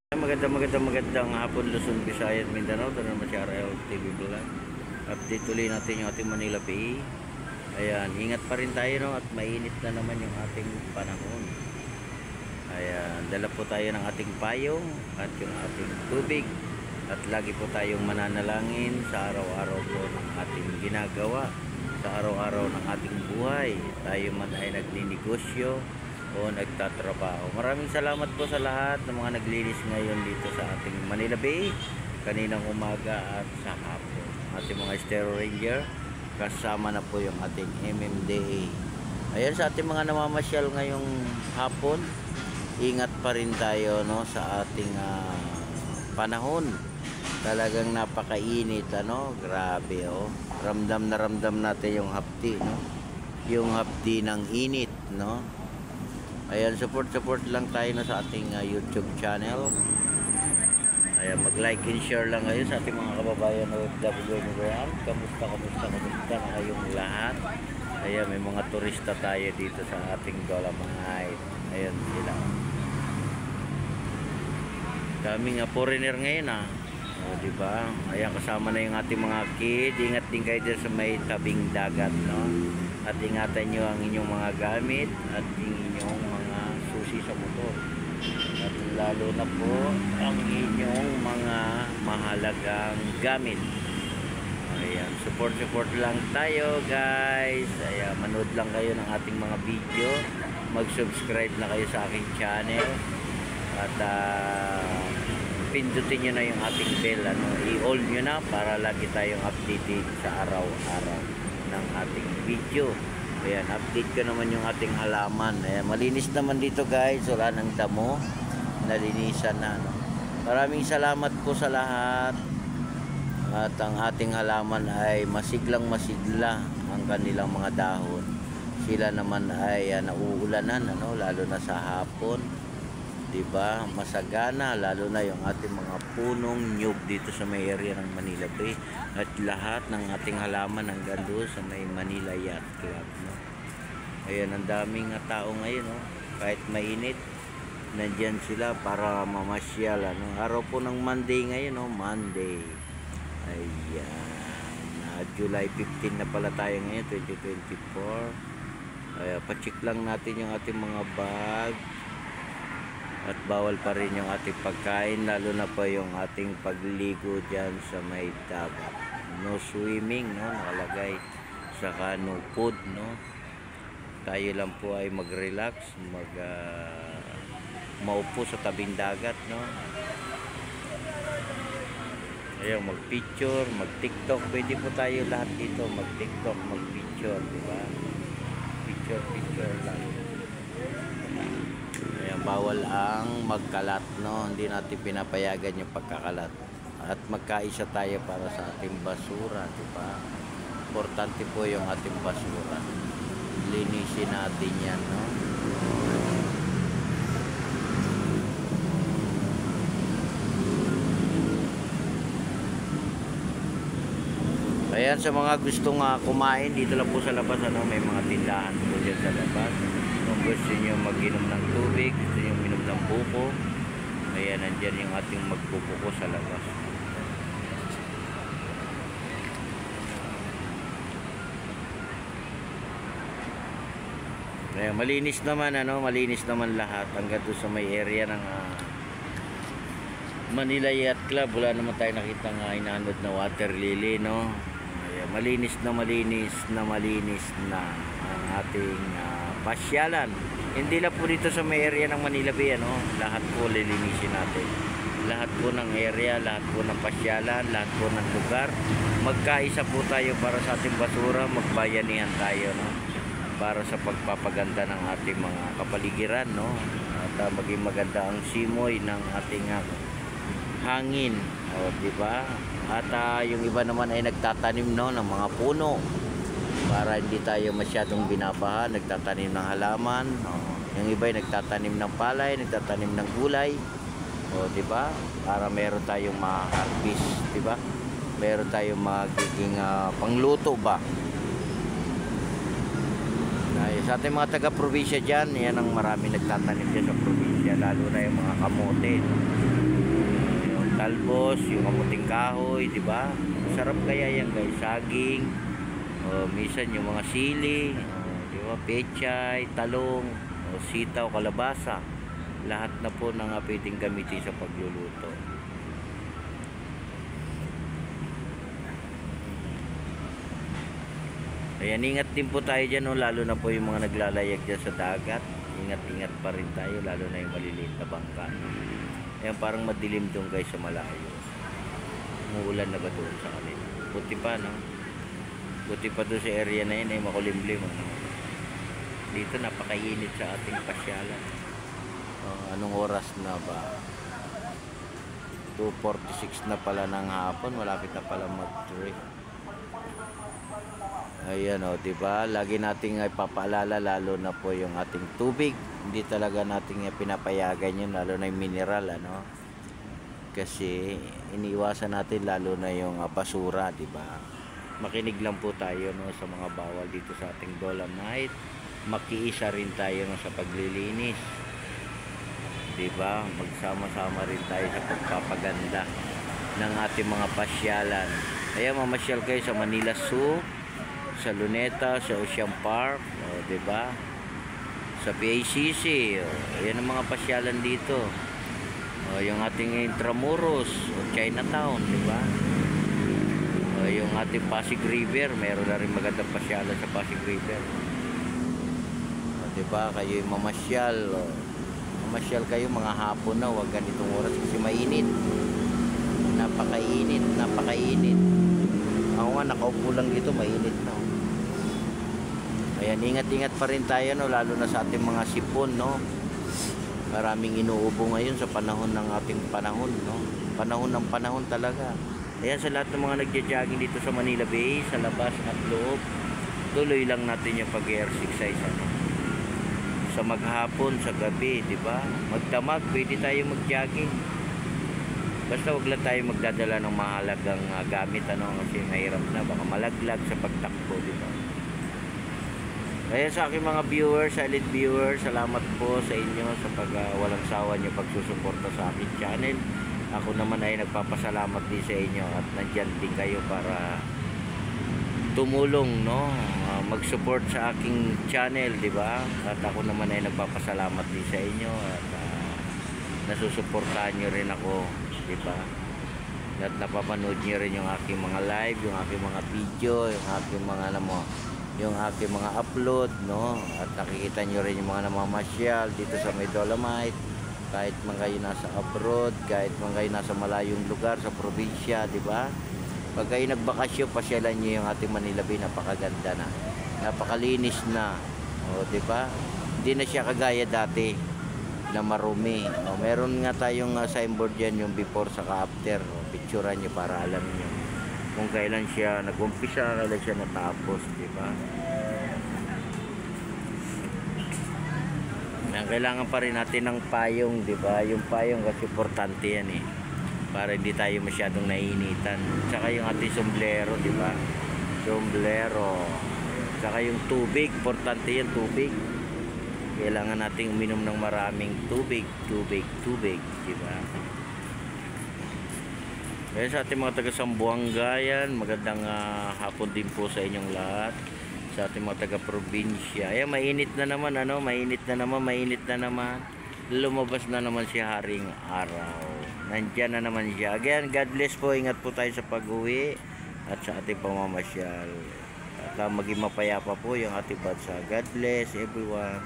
Magandang hapon Luzon, Visayas, Mindanao. Ito naman si RL TV Vlog. Update tuloy natin yung ating Manila PE. Ayan, ingat pa rin tayo, no? At mainit na naman yung ating panahon. Ayan, dala po tayo ng ating payong at yung ating tubig. At lagi po tayong mananalangin sa araw-araw po ng ating ginagawa, sa araw-araw ng ating buhay. Tayo man ay nagninegosyo o nagtatrabaho. Maraming salamat po sa lahat ng mga naglinis ngayon dito sa ating Manila Bay kaninang umaga at sa hapon. Ating mga Stereo Ranger, kasama na po yung ating MMDA. Ayan, sa ating mga namamasyal ngayong hapon, ingat pa rin tayo, no, sa ating panahon. Talagang napakainit, ano, grabe, oh. Ramdam na ramdam natin yung hapdi, no, yung hapdi ng init, no. Ayan, support lang tayo na sa ating YouTube channel. Ayan, mag-like and share lang kayo sa ating mga kababayan OFW World. Kamusta na kayong lahat? Ayan, may mga turista tayo dito sa ating Dolomite. Ayan sila. Daming foreigner ngayon, o, diba? Ayan, kasama na yung ating mga kids. Ingat din kayo dyan sa may tabing dagat, no? At ingatan nyo ang inyong mga gamit at inyong mga susi sa motor. At lalo na po ang inyong mga mahalagang gamit. Ayan, support lang tayo, guys. Ayan, manood lang kayo ng ating mga video. Mag-subscribe na kayo sa aking channel. At pindutin nyo na yung ating bell, ano, i-all nyo na para lagi tayong updated sa araw-araw ng ating video. Ayan, update ko naman yung ating halaman. Ayan, malinis naman dito, guys. Wala nang damo, nalinisan na, no? Maraming salamat po sa lahat. At ang ating halaman ay masiglang masigla ang kanilang mga dahon. Sila naman ay nauulanan, ano, lalo na sa hapon, diba? Masagana, lalo na yung ating mga punong nyug dito sa may area ng Manila Bay at lahat ng ating halaman hanggang doon sa may Manila Yacht Club, no? Ayan, ang daming tao ngayon, no? Kahit mainit, nandyan sila para mamasyal, ano? Araw po ng Monday ngayon, no? Monday. Ayan, July 15 na pala tayo ngayon, 2024. Ayan, pacheck lang natin yung ating mga bag. At bawal pa rin yung ating pagkain, lalo na pa yung ating pagligo dyan sa may dagat. No swimming, no, nakalagay. Saka no food, no. Tayo lang po ay mag-relax, maupo sa tabing dagat, no. Ayun, mag-picture, mag-tiktok. Pwede po tayo lahat dito mag-tiktok, mag-picture, diba? Picture lang. Ayan, bawal ang magkalat, no? Hindi natin pinapayagan yung pagkakalat. At magkaisa tayo para sa ating basura, diba? Importante po yung ating basura. Linisin natin yan, no? Ayan, sa mga gustong kumain, dito lang po sa labas, ano, may mga tindahan po dyan sa labas. Kung gusto nyo mag-inom ng tubig, gusto nyo minom ng buko, ayan, nandyan yung ating magbubuko sa labas. Ayan, malinis naman, ano, malinis naman lahat hanggang doon sa may area ng Manila Yacht Club. Wala naman tayo nakita nga inaanod na water lily, no? Ayan, malinis na ang ating pasyalan. Hindi lang po dito sa may area ng Manila Bay, ano? Lahat po lilinisin natin. Lahat po ng area, lahat po ng pasyalan, lahat po ng lugar. Magkaisa po tayo para sa ating basura, magbayanihan tayo, no? Para sa pagpapaganda ng ating mga kapaligiran, no? At maging maganda ang simoy ng ating hangin, o, diba? At yung iba naman ay nagtatanim, no, ng mga puno para hindi tayo masyadong binabaha. Nagtatanim ng halaman, o, yung iba ay nagtatanim ng palay, nagtatanim ng gulay, o, diba? Para meron tayong ma-harvest, diba? Meron tayong magiging pangluto ba. Sa ating mga taga-probinsya dyan, yan ang marami nagtatanim dyan sa probinsya, lalo na yung mga kamote. talbos, yung kamuting kahoy, di ba? Sarap kaya yan guys, saging, o minsan yung mga sili, di ba? Pechay, talong, o sitaw, kalabasa. Lahat na po ng pwedeng gamitin sa pagluluto. Ayan, ingat din po tayo dyan, no? Lalo na po yung mga naglalayag dyan sa dagat. Ingat-ingat pa rin tayo, lalo na yung maliliit na bangka. Ayan, parang madilim doon guys sa malayo. Umuulan na ba doon sa kanila? Buti pa, no? Buti pa doon sa area na yun ay makulimlim. No? Dito napakainit sa ating pasyalan. Anong oras na ba? 2:46 na pala ng hapon. Malapit na pala mag-3. Ayan o, diba? Lagi nating ipapaalala, lalo na po yung ating tubig. Hindi talaga nating pinapayagan yun, lalo na yung mineral, ano? Kasi iniiwasan natin lalo na yung basura, diba? Makinig lang po tayo, no, sa mga bawal dito sa ating Dolomite. Makiisa rin tayo, no, sa paglilinis. Diba? Magsama-sama rin tayo sa pagpapaganda ng ating mga pasyalan. Kaya mamasyal kayo sa Manila Zoo, sa Luneta, sa Ocean Park, diba? Sa PACC, yan ang mga pasyalan dito. Yung ating Intramuros, Chinatown, diba? Yung ating Pasig River, meron na rin magandang pasyalan sa Pasig River. Diba? Kayo yung mamasyal. Mamasyal kayo mga hapon na, huwag ganitong oras kasi mainit. Napakainit, napakainit. Ako nga, nakaupo lang dito, mainit na. Ayan, ingat-ingat pa rin tayo, no, lalo na sa ating mga sipon, no. Maraming inuubo ngayon sa panahon ng ating panahon, no. Panahon ng panahon talaga. Ayan, sa lahat ng mga nagja-jogging dito sa Manila Bay, sa labas at loob, tuloy lang natin yung pag-exercise, ano. Sa maghapon, sa gabi, di ba? Magdamag, pwede tayo mag-jogging. Basta wag lang tayo magdadala ng mahalagang gamit, ano, kasi mahirap na, baka malaglag sa pagtakbo, di ba? Kaya sa aking mga viewers, silent viewers, salamat po sa inyo sa walang sawa nyo pagsusuporta sa aking channel. Ako naman ay nagpapasalamat din sa inyo at nandyan din kayo para tumulong, no, mag-support sa aking channel, di ba? At ako naman ay nagpapasalamat din sa inyo at nasusuportahan nyo rin ako, di ba? At napapanood nyo rin yung aking mga live, yung aking mga video, yung aking mga yung aking mga upload, no? At nakikita nyo rin yung mga namamasyal dito sa may Dolomite, kahit man kayo nasa abroad, kahit man kayo nasa malayong lugar sa probinsya, di ba? Pag kayo nagbakasyon, pasyalan nyo yung ating Manila Bay, napakaganda na, napakalinis na, o, di ba? Hindi na siya kagaya dati na marumi. O, meron nga tayong signboard yan, yung before saka after. O, picturean nyo para alam nyo kung kailan siya nag-umpisa, kailan siya natapos, di ba? Kailangan pa rin natin ng payong, di ba? Yung payong kasi importante yan eh, para hindi tayo masyadong naiinitan. Saka yung ating sombrero, di ba? Sombrero. Saka yung tubig, importante yan, tubig. Kailangan nating uminom ng maraming tubig, di ba? Kaya sa ating mga taga Sambuanga yan, magandang hapon din po sa inyong lahat. Sa ating mga taga probinsya. Ayan, mainit na naman, ano? Mainit na naman. Lumabas na naman si Haring Araw. Nandiyan na naman siya. Again, God bless po. Ingat po tayo sa pag-uwi at sa ating pamamasyal. At maging mapayapa po yung ating bansa. God bless everyone.